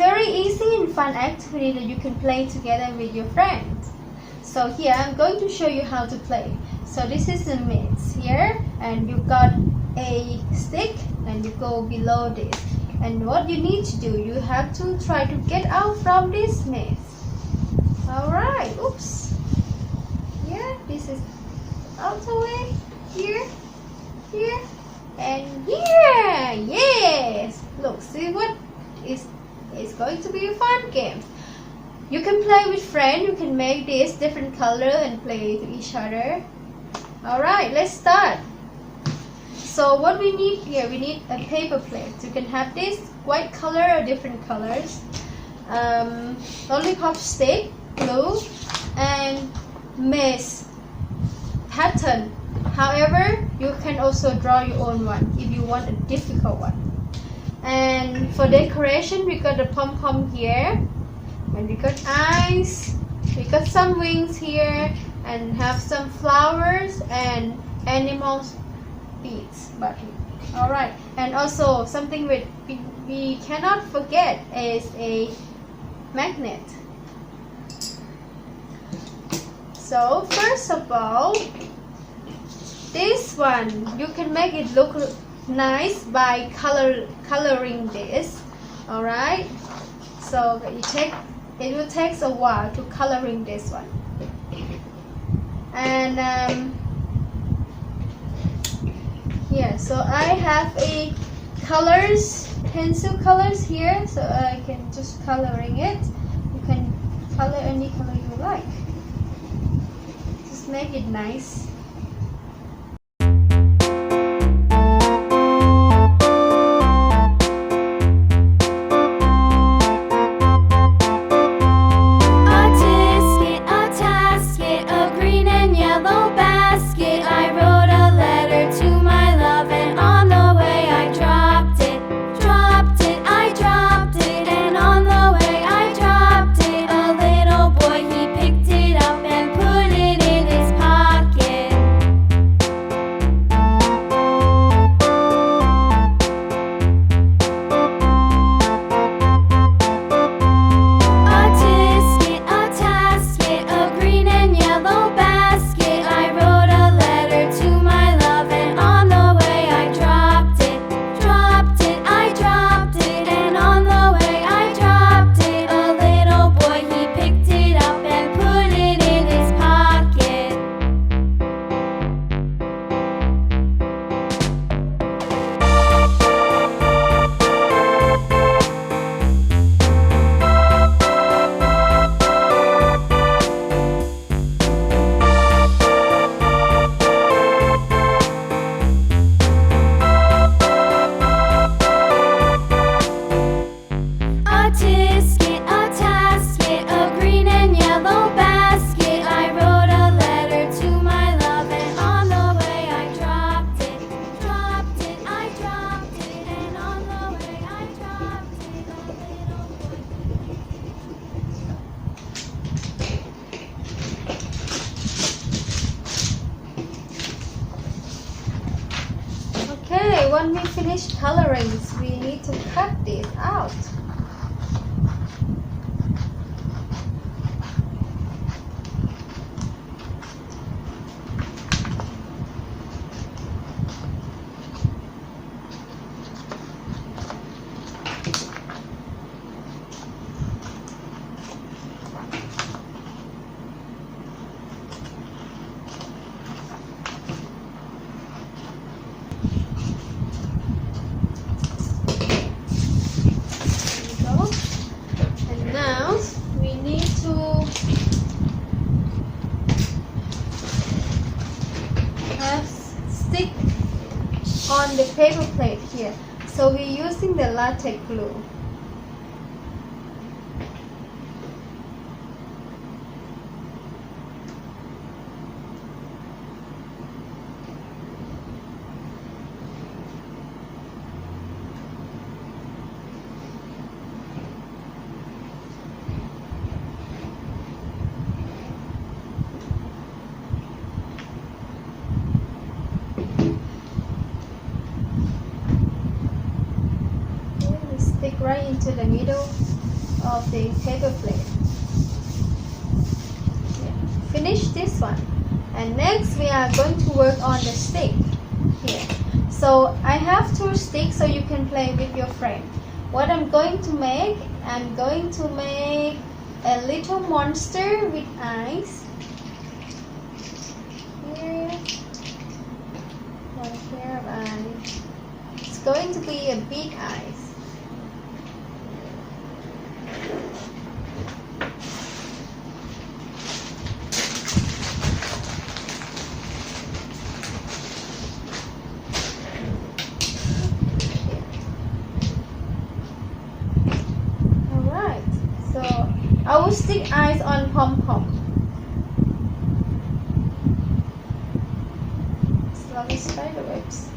very easy and fun activity that you can play together with your friends. So here I'm going to show you how to play. So this is the maze here, and you got a stick and you go below this. And what you need to do, you have to try to get out from this maze. Alright, oops. Here, this is out the way. Here, and here. Yes! Look, see what is it's going to be a fun game. You can play with friends, you can make this different color and play to each other. Alright, let's start. So what we need here, we need a paper plate. You can have this white color or different colors. Lollipop stick, glue, and maze pattern. However, you can also draw your own one if you want a difficult one. And for decoration, we got a pom-pom here, and we got eyes, we got some wings here, and have some flowers and animals beads. But alright, and also something we cannot forget is a magnet. So first of all, this one you can make it look nice by coloring this. Alright, so it will take a while to coloring this one. And here, so I have a pencil colors here, so I can just coloring it. You can color any color you like. Just make it nice. Okay, when we finish coloring, we need to cut this out. Stick on the paper plate here, so we're using the latex glue. Stick right into the middle. of the paper plate. Finish this one, and next we are going to work on the stick here. So I have 2 sticks so you can play with your friend. What I'm going to make, I'm going to make a little monster with eyes. Here, one pair of eyes. It's going to be a big eyes. I will stick eyes on pom-pom. It's lovely spider webs.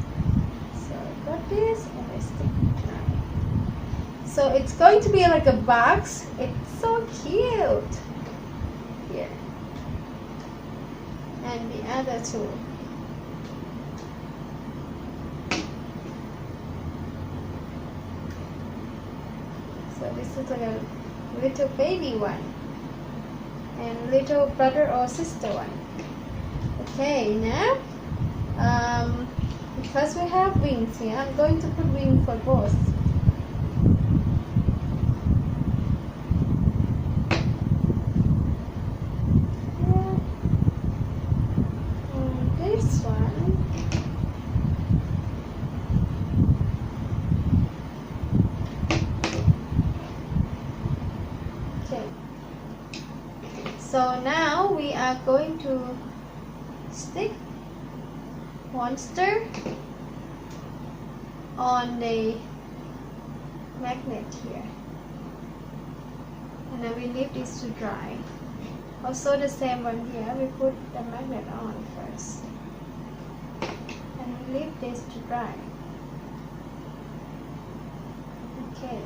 So I got this and I stick it now. So it's going to be like a box. It's so cute. Here. And the other 2. So this is like a little baby one and little brother or sister one. Okay, now because we have wings here, I'm going to put wings for both. This one. So now we are going to stick monster on the magnet here, and then we leave this to dry. Also the same one here, we put the magnet on first and we leave this to dry. Okay,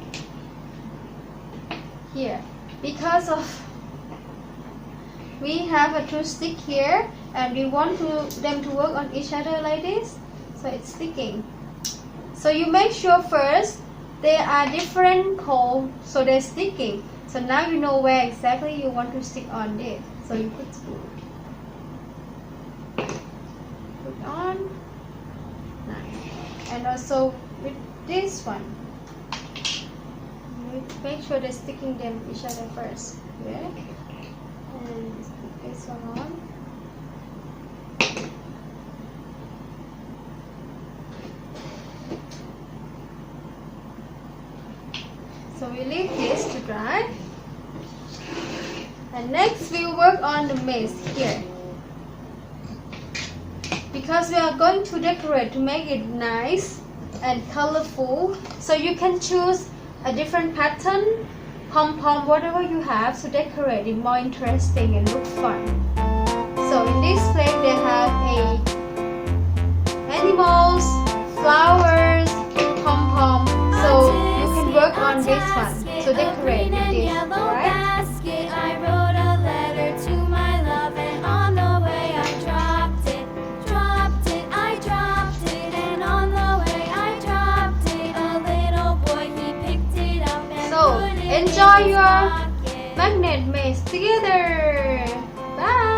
here, because of we have a 2 stick here and we want them to work on each other like this, so it's sticking. So you make sure first they are different pole, so they're sticking. So now you know where exactly you want to stick on it. So you put on. Nice. And also with this one, make sure they're sticking them each other first. Okay? And stick this one on. So we leave this to dry. And next we work on the maze here. Because we are going to decorate to make it nice and colorful. So you can choose a different pattern, pom-pom, whatever you have to decorate it more interesting and look fun. So in this frame they have animals, flowers, pom-pom. So you can work on this one. So decorate with this, alright? I wrote a letter to my love, and on the way I dropped it, and on the way I dropped it. A little boy, he picked it up and So put it enjoy in his your pocket. magnet maze together. Bye.